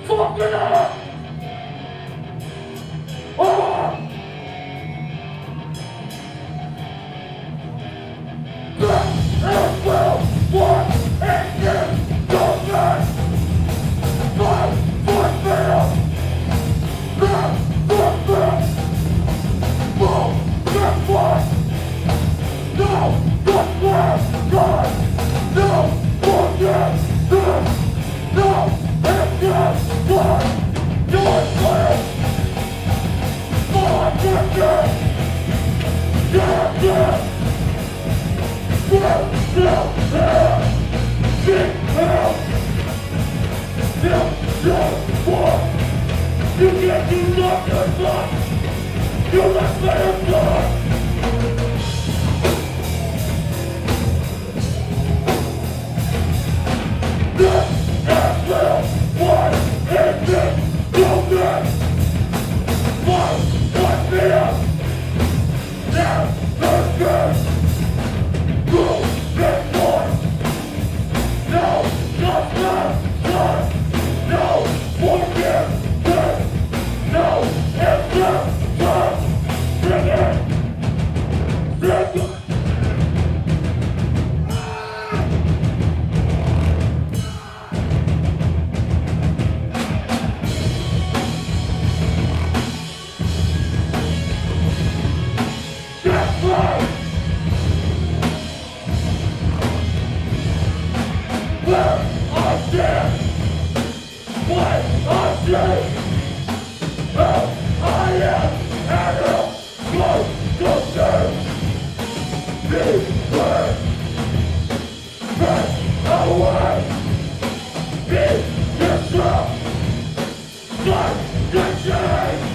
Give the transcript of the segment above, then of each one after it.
Fuck it up! Oh! That will what it is to me! Fight for freedom! Not for this! Move this way! No! This way! God! No! Forget this! No! It's just God! Do it clear! Fuck this shit! Get this! Get this here! Get here! This is what you can't do nothing but you let me die! This is what it is to me! Fight with me! Never again! Move this way! No justice! No forgiveness! No acceptance! Bring it! Bring it! That's right! Where I stand! What I say! How I am and who goes to serve! Be where! Press away! Be yourself! Start the change!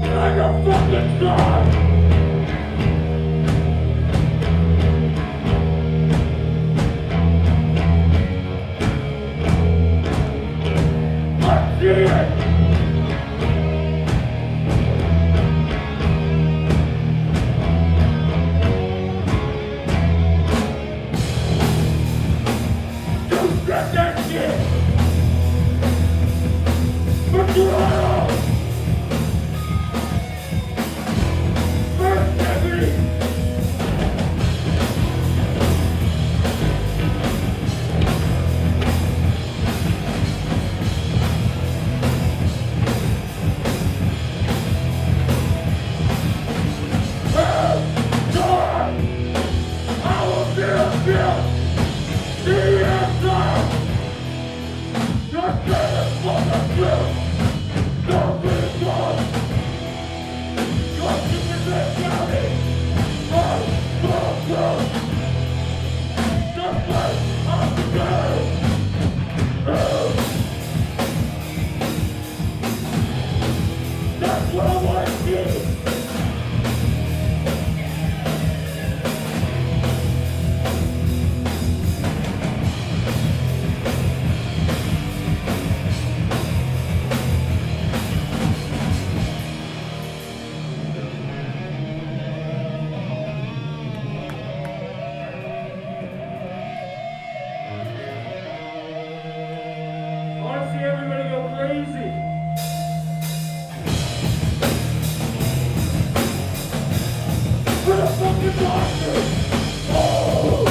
Like a fucking god! I see it! You said that shit! But you are all! That's what I want to see! I want to see everybody go crazy! For the fucking doctor! Oh!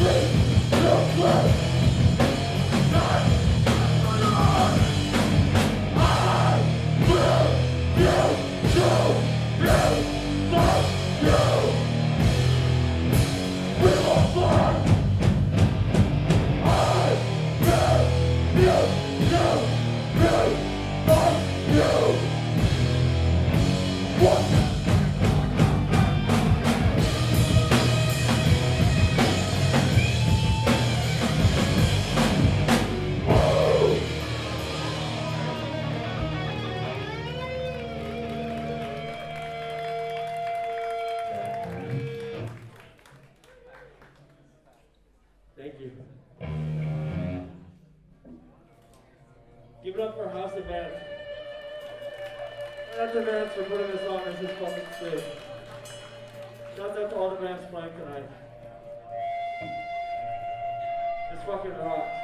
Yeah. Thank you. Give it up for House Advance. Shout out to Vance for putting this on. This is fucking sick. Shout out to all the bands playing tonight. This fucking rocks.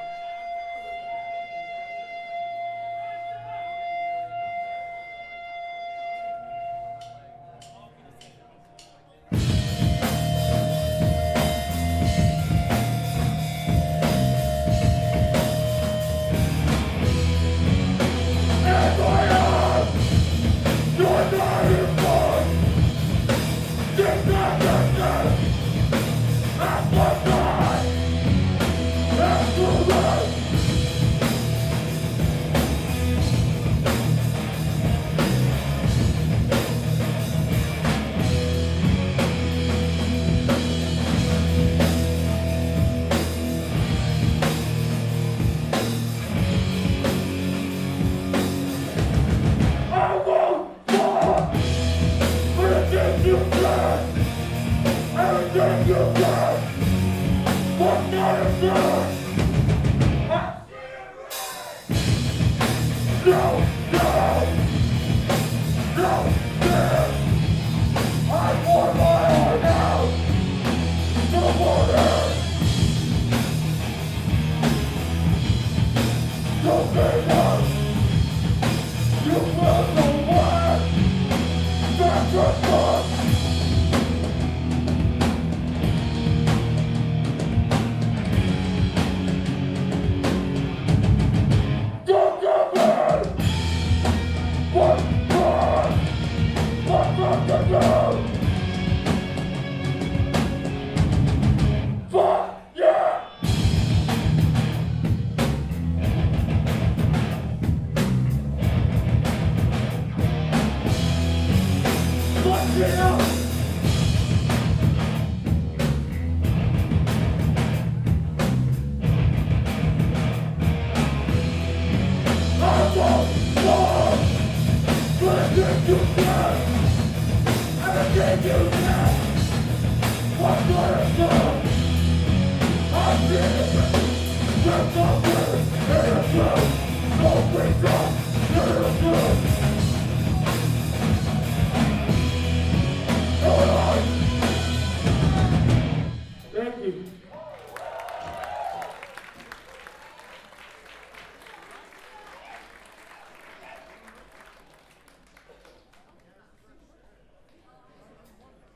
Thank you.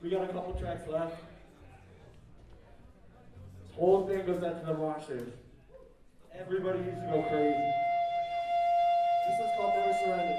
We got a couple tracks left. This whole thing goes out to the moshers. Everybody needs to go crazy. This is called Never Surrender.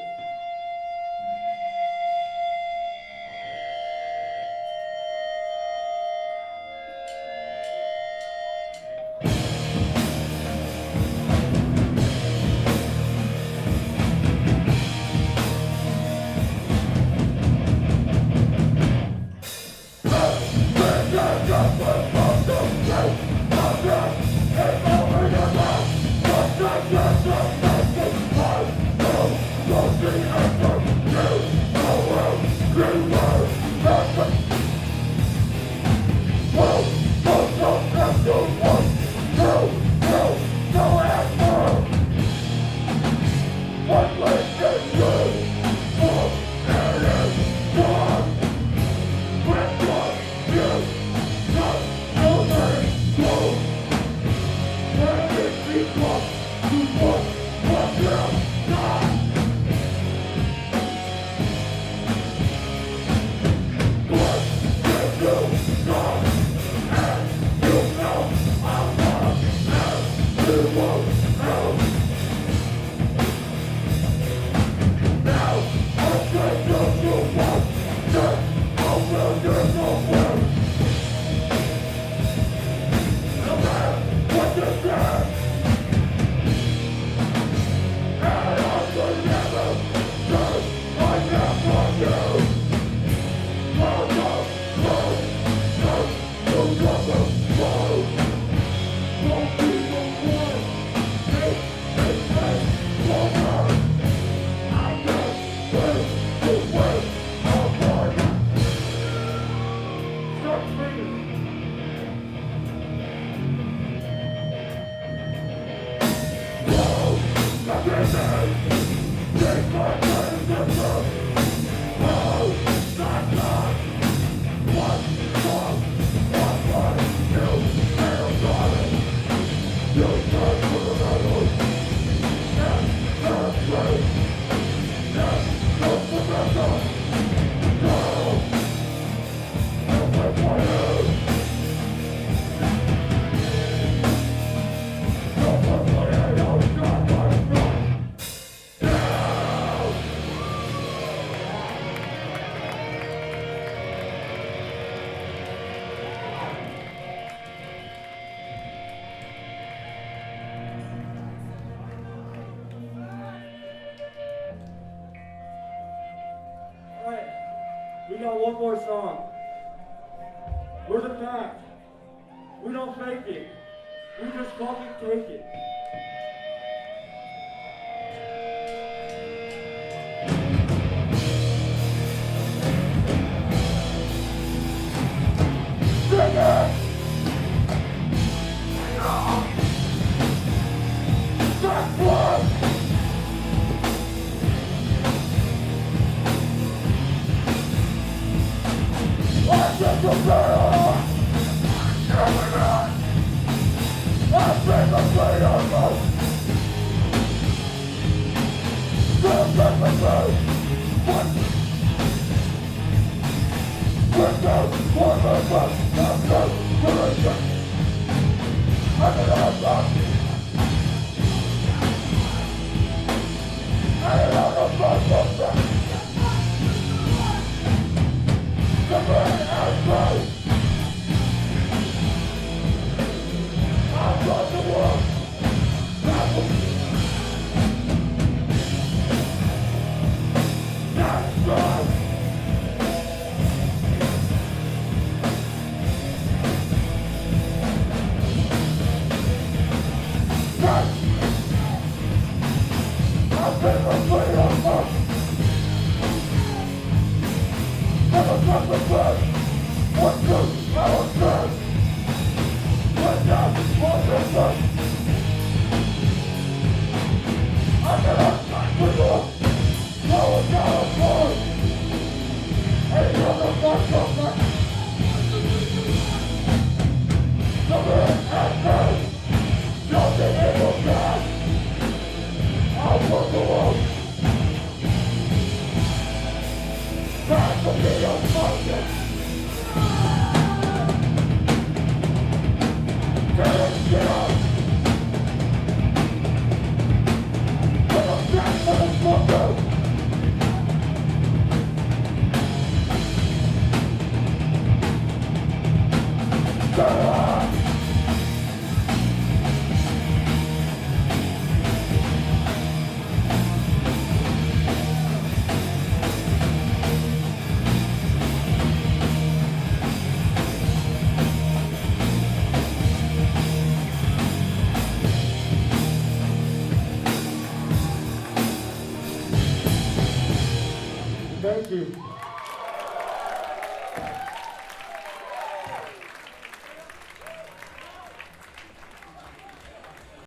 Alright, we got one more song. We're the fact. We don't fake it. We just fucking take it. Thank you.